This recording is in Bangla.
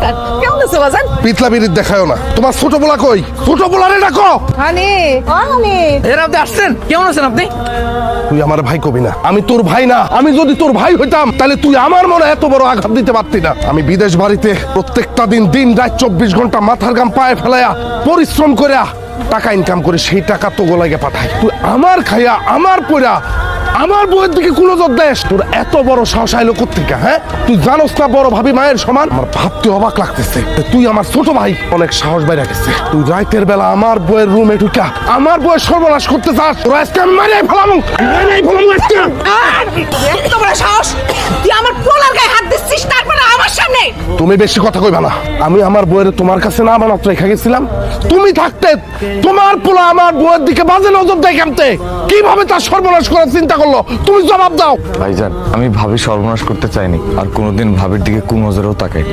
নমস্কার, কেমন আছো বাজান? পিতলা বিড়ির দেখায়ও না। তোমার ছোট পোলা কই? ছোট পোলারে ডাকো। হানি, ও হানি। এর আপনি আসছেন? কেমন আছেন আপনি? তুই আমার ভাই কবি না, আমি তোর ভাই না। আমি যদি তোর ভাই হইতাম তাহলে তুই আমার মনে এত বড় আঘাত দিতে পারতি না। আমি বিদেশ বাড়িতে প্রত্যেকটা দিন রাত 24 ঘন্টা মাথার ঘাম পায়ে ফেলাইয়া পরিশ্রম করে টাকা ইনকাম করে সেই টাকা তো গোলাইকে পাঠাই। তুই আমার খাইয়া আমার পয়রা আমার বউয়ের দিকে কোন নজর দেশ? তোর এত বড় সাহস আইলো কোত্থেকে? হ্যাঁ, তুই জানোস না বড় ভাবি মায়ের সমান? আমার ভাবতে অবাক লাগতেছে তুই আমার ছোট ভাই অনেক সাহস বাইরে গেছে। তুই রাতের বেলা আমার বউয়ের রুমে ঢুকা আমার বউয়ের সর্বনাশ করতে চাস? তোর আজকে আমি মারিয়ে ফেলামু, আজকে। এত বড় সাহস! তুই আমার পোলার গায়ে হাত দিচ্ছিস, তারপরে আমার সামনে? তুমি বেশি কথা কইবা না। আমি আমার বউয়ের তোমার কাছে না মাত্র রেখে গেছিলাম। তুমি থাকতে তোমার পোলা আমার বউয়ের দিকে বাজে নজর দেয় কেমতে? কিভাবে তার সর্বনাশ করার চিন্তা করলো? তুমি জবাব দাও। ভাইজান, আমি ভাবি সর্বনাশ করতে চাইনি, আর কোনোদিন ভাবির দিকে কুনজরেও তাকাই।